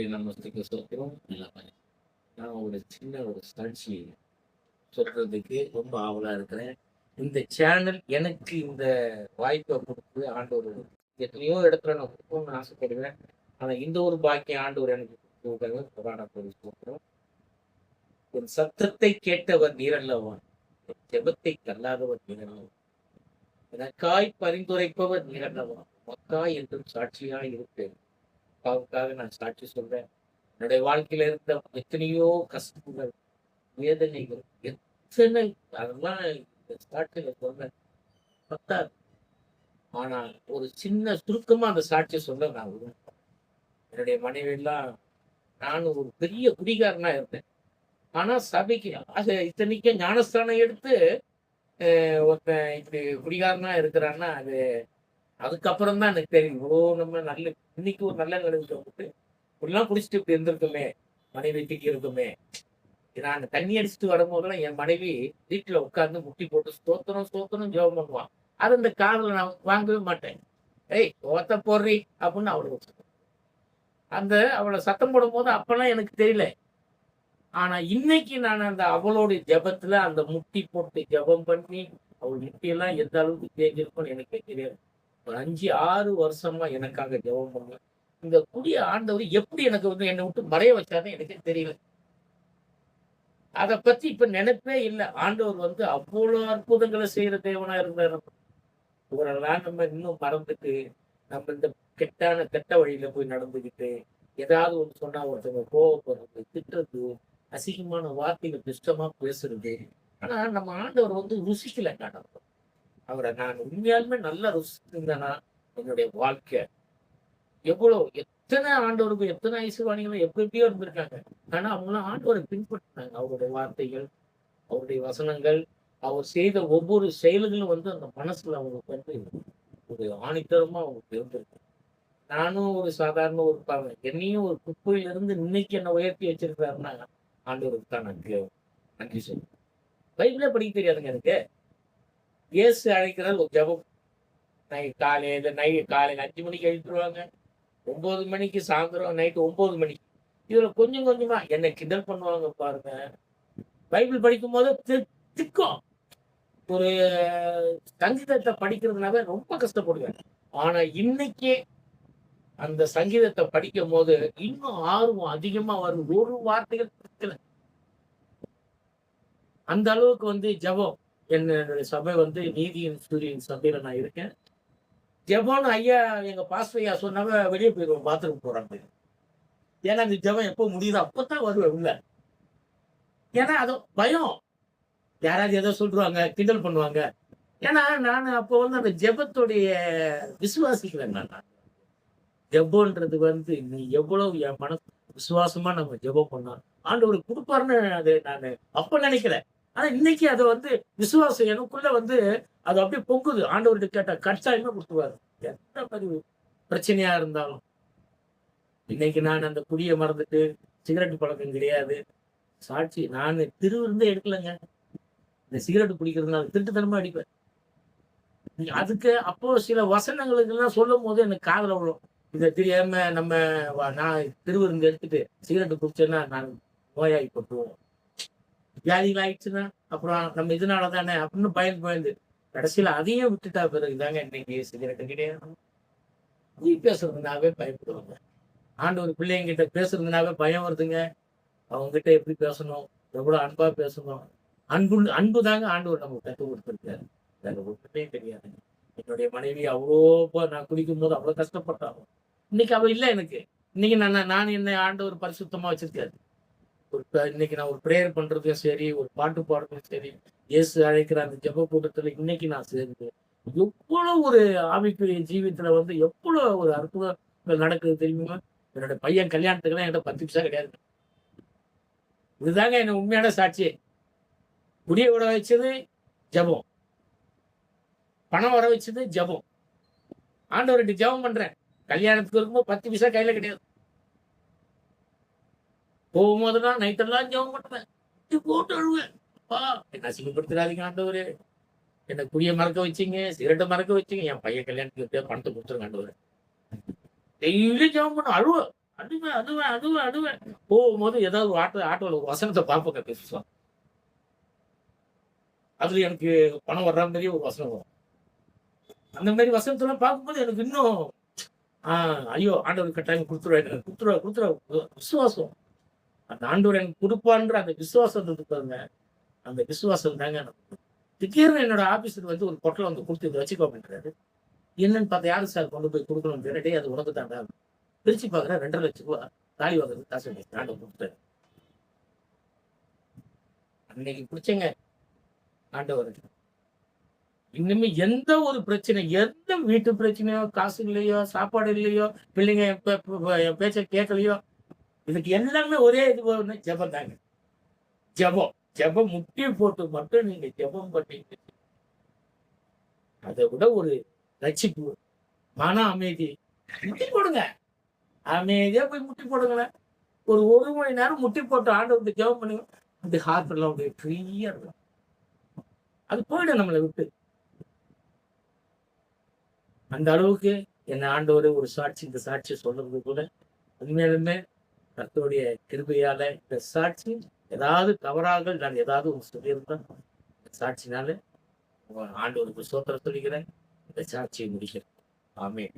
கர்த்தருடைய நாமத்துக்கு ஸ்தோத்திரம். நான் ஒரு சின்ன ஒரு சாட்சி சொல்றதுக்கு ரொம்ப ஆவலா இருக்கிறேன். இந்த சேனல் எனக்கு இந்த வாய்ப்ப குடுத்து ஆண்டவர் எத்தனையோ இடத்துல நான் குடுக்கணும்னு ஆசைப்படுவேன். ஆனா இந்த ஒரு பாக்கியம் ஆண்டவர் எனக்கு குடுத்திருக்காரு. புராண ஸ்தோத்திரம். என் சத்தத்தை கேட்டவர் நீரல்லவா, என் ஜெபத்தை தள்ளாதவர் நீரல்லவா, எனக்காய் பரிந்துரைப்பவர் நீரல்லவா, உமக்காய் என்றும் சாட்சியாய் இருப்பேன். அப்பாவுக்காக நான் சாட்சி சொல்றேன். என்னுடைய வாழ்க்கையில இருந்த எத்தனையோ கஷ்டங்கள், வேதனைகள், எத்தனை அதெல்லாம் இந்த சாட்சியில சொல்ல பத்தாது. ஆனா ஒரு சின்ன சுருக்கமா அந்த சாட்சிய சொல்ல நான் விரும்புறேன். என்னுடைய மனைவி எல்லாம் நானும் ஒரு பெரிய குடிகாரனா இருந்தேன். ஆனா சபைக்கு இத்தனைக்கும் ஞானஸ்தானம் எடுத்து ஒருத்தன் இப்படி குடிகாரனா இருக்கிறான்னா அது அதுக்கப்புறம் தான் எனக்கு தெரியும். நம்ம நல்ல இன்னைக்கு ஒரு நல்ல நிலைமைக்கு வந்துட்டு இப்படிலாம் குடிச்சிட்டு இப்படி இருந்திருக்குமே, மனைவி திட்டி இருக்குமே. நான் தண்ணி அடிச்சுட்டு வரும்போதெல்லாம் என் மனைவி வீட்டுல உட்கார்ந்து முட்டி போட்டு ஸ்தோத்திரம் ஸ்தோத்திரம் ஜெபம் பண்ணுவான். அது அந்த காதுல நான் வாங்கவே மாட்டேன். ஏய் ஓத்த போடுறி அப்படின்னு அவளுக்கு அந்த அவளை சத்தம் போடும் போது அப்பெல்லாம் எனக்கு தெரியல. ஆனா இன்னைக்கு நான் அந்த அவளுடைய ஜெபத்துல அந்த முட்டி போட்டு ஜெபம் பண்ணி அவள் முட்டியெல்லாம் எந்த அளவுக்கு தேஞ்சிருக்கும்னு எனக்கே தெரியாது. ஒரு 5, 6 வருஷமா எனக்காக ஜெபம் பண்ண இந்த குடிய ஆண்டவர் எப்படி எனக்கு வந்து என்னை விட்டு மறைய வச்சாருன்னு எனக்கே தெரியல. அத பத்தி இப்ப நினைப்பே இல்ல. ஆண்டவர் வந்து அவ்வளவு அற்புதங்களை செய்யற தேவனா இருந்தாரு. இவரெல்லாம் நம்ம இன்னும் மறந்துட்டு, நம்ம இந்த கெட்ட வழியில போய் நடந்துகிட்டு, ஏதாவது ஒண்ணு சொன்னா ஒருத்தவங்க கோவப்படுறது, திட்டுறது, அசிங்கமான வார்த்தைகள் இஷ்டமா பேசுறது. ஆனா நம்ம ஆண்டவர் வந்து ருசிக்கல ஆண்டவர். அவரை நான் உண்மையாலுமே நல்லா ருசிச்சிருந்தேன்னா, என்னுடைய வாழ்க்கை எவ்வளவு எத்தனை ஆண்டவருக்கு எத்தனை ஐசுவாணிகளும் எப்படியோ இருந்திருக்காங்க. ஆனா அவங்களாம் ஆண்டவரை பின்பற்றினாங்க. அவருடைய வார்த்தைகள், அவருடைய வசனங்கள், அவர் செய்த ஒவ்வொரு செயல்களும் வந்து அந்த மனசுல அவங்களுக்கு வந்து ஒரு ஆணித்தரமா அவங்களுக்கு இருந்திருக்கு. நானும் ஒரு சாதாரண ஒரு பாவம். என்னையும் ஒரு குப்பையில இருந்து இன்னைக்கு என்ன உயர்த்தி வச்சிருக்காருன்னா ஆண்டவருக்கு தான் நன்றி சொல்லுவேன். பைபிளே படிக்க தெரியாதுங்க எனக்கு. இயேசு அழைக்கிறார் ஒரு ஜெபம். காலையில 5 மணிக்கு எழுப்பிடுவாங்க. 9 மணிக்கு சாயந்தரம் நைட்டு 9 மணிக்கு. இதுல கொஞ்சம் கொஞ்சமா என்னை கிண்டல் பண்ணுவாங்க பாருங்க. பைபிள் படிக்கும் போது திக்கும். ஒரு சங்கீதத்தை படிக்கிறதுனால ரொம்ப கஷ்டப்படுவேன். ஆனா இன்னைக்கு அந்த சங்கீதத்தை படிக்கும் போது இன்னும் ஆர்வம் அதிகமா வரும். ஒரு வார்த்தைகள் பிடிக்கல. அந்த அளவுக்கு வந்து ஜெபம். என்னுடைய சபை வந்து நீதியின் சூரியன் சபையில நான் இருக்கேன். ஜெபம்னு ஐயா எங்க பாஸ்டர் ஐயா சொன்னாங்க வெளியே போயிடுவோம் பாத்ரூம் போறாங்க. ஏன்னா இந்த ஜெபம் எப்போ முடியுதோ அப்பதான் வருவேன் உள்ள. ஏன்னா அது பயம். யாராவது ஏதோ சொல்றாங்க, கிண்டல் பண்ணுவாங்க. ஏன்னா நான் அப்போ வந்து அந்த ஜெபத்துடைய விசுவாசிக்கிறேன் நான். ஜெபம்ன்றது வந்து நீ எவ்வளவு என் மனசு விசுவாசமா நம்ம ஜெபம் பண்ணா ஆண்டவர் கொடுப்பாருன்னு அது நான் அப்ப நினைக்கிறேன். ஆனா இன்னைக்கு அதை வந்து விசுவாசம் எனக்குள்ள வந்து அது அப்படியே பொங்குது. ஆண்டவர்கிட்ட கேட்டா கட்டாயமா கொடுத்துருவாரு. எந்த மாதிரி பிரச்சனையா இருந்தாலும். இன்னைக்கு நான் அந்த குடியை மறந்துட்டு சிகரெட் பழக்கம் கிடையாது. சாட்சி நான் திருவிருந்தே எடுக்கலைங்க. இந்த சிகரெட் பிடிக்கிறதுனால திருட்டுத்தனமா அடிப்பேன். அதுக்கு அப்போ சில வசனங்களுக்கு எல்லாம் சொல்லும் போது எனக்கு காதல விழும். இதை தெரியாம நான் திருவிருந்து எடுத்துட்டு சிகரெட் குடிச்சேன்னா நான் நோயாகி போட்டுருவோம். வியாதிகள் ஆயிடுச்சுன்னா அப்புறம் நம்ம இதனால தானே அப்படின்னு பயந்து கடைசியில அதையும் விட்டுட்டா பிறகு தாங்க இன்னைக்கு சிகரெட்டு கிடையாது. நீ பேசுறதுனாவே பயப்படுவாங்க. ஆண்டவர் பிள்ளைங்கிட்ட பேசுறதுனாவே பயம் வருதுங்க. அவங்க கிட்ட எப்படி பேசணும், எவ்வளவு அன்பா பேசணும். அன்பு தாங்க ஆண்டவர் நமக்கு கற்றுக் கொடுத்துருக்காரு. வேற ஒன்றுமே தெரியாதுங்க. என்னுடைய மனைவி அவ்வளோ நான் குடிக்கும் போது அவ்வளவு கஷ்டப்பட்டாலும் இன்னைக்கு அவ இல்லை எனக்கு. இன்னைக்கு நான் என்னை ஆண்டவர் பரிசுத்தமா வச்சிருக்காரு. இன்னைக்கு நான் ஒரு பிரேயர் பண்றதும் சரி, ஒரு பாட்டு பாடுறதும் சரி, இயேசு அழைக்கிற அந்த ஜெப கூட்டத்துல இன்னைக்கு நான் சேர்ந்து எவ்வளவு ஒரு ஆவிக்குரிய ஜீவியத்துல வந்து எவ்வளவு ஒரு அற்புதங்கள் நடக்குது தெரியுமா? என்னோட பையன் கல்யாணத்துக்குலாம் என்கிட்ட 10 பைசா கிடையாது. இதுதாங்க என்ன உண்மையான சாட்சி. குடிய விட வச்சது ஜெபம், பணம் வர வச்சது ஜெபம். ஆண்டவர்கிட்ட ஜெபம் பண்றேன். கல்யாணத்துக்கு இருக்கும்போது 10 பைசா கையில கிடையாது. போகும்போதுதான் நைட்டெல்லாம் ஜெபம் பண்ணுவேன். போட்டு அழுவேன். அப்பா என்ன அசிங்கப்படுத்துறாதீங்க ஆண்டவரே. என்ன குடிய மறக்க வச்சீங்க, சிகரெட்டை மறக்க வச்சீங்க. என் பையன் கல்யாணத்துக்கு பணத்தை கொடுத்துருங்க ஆண்டவரே. டெய்லி ஜெபம் பண்ண அழுவேன். அழுவேன், அழுவேன், அழுவேன், அழுவேன். போகும்போது ஏதாவது ஒரு ஆட்டோல ஒரு வசனத்த பார்ப்பேங்க பெருசா. அதுல எனக்கு பணம் வர்ற மாரியே ஒரு வசனம் வரும். அந்த மாரி வசனத்தெல்லாம் பார்க்கும்போது எனக்கு இன்னும் ஆ ஐயோ! ஆண்டவர் கட்டாயம் குடுத்துருவாரு, குடுத்துருவாரு, குடுத்துருவாரு. விசுவாசம். அந்த ஆண்டவர் எனக்கு குடுப்பார்ன்ற அந்த விசுவாசம் இருக்கு பாருங்க. அந்த விசுவாசம் தாங்க எனக்கு. திடீர்னு என்னோட ஆபீஸ்ல வந்து ஒரு பொட்டலம் வந்து குடுத்து இத வச்சுக்கோ அப்டின்றாரு. என்னன்னு பார்த்தா யாரு சார் கொண்டு போய் குடுக்கணும்னு கேட்டா, டேய் அது உனக்கு தான்டா. பிரிச்சு பார்க்குறேன் ரூ. 2,50,000 தாலி வாங்குறதுக்கு காசு இல்ல. ஆண்டவர் குடுத்துட்டாரு. அன்னைக்கு புடிச்சேங்க ஆண்டவர. இனிமே எந்த ஒரு பிரச்சனை, எந்த வீட்டு பிரச்சனையோ, காசு இல்லையோ, சாப்பாடு இல்லையோ, பிள்ளைங்க என் பேச்ச கேட்கலையோ, இதுக்கு எல்லாமே ஒரே இது ஒண்ணு ஜெபம் தாங்க. ஜெபம். ஜெபம் முட்டி போட்டு மட்டும் நீங்க ஜெபம் பண்ணீங்க. அத விட ஒரு ரட்சிப்பு, மன அமைதி. முட்டி போடுங்க. அமைதியா போய் முட்டி போடுங்களேன். ஒரு 1 மணி நேரம் முட்டி போட்டு ஆண்டவர்ட்ட ஜெபம் பண்ணுங்க. அந்த ஹார்ட் எல்லாம் அப்படியே ஃப்ரீயா இருக்கும். அது போயிடும் நம்மள விட்டு. அந்த அளவுக்கு என்ன ஆண்டவர் ஒரு சாட்சி இந்த சாட்சிய சொல்றது கூட உண்மையாலுமே கர்த்தருடைய கிருபையால இந்த சாட்சி ஏதாவது தவறாக நான் ஏதாவது ஒண்ணு சொல்லியிருந்தா சாட்சினால ஆண்டவருக்கு ஸ்தோத்திரம் சொல்லிக்கிறேன். இந்த சாட்சியை முடிக்கிறேன். ஆமென்.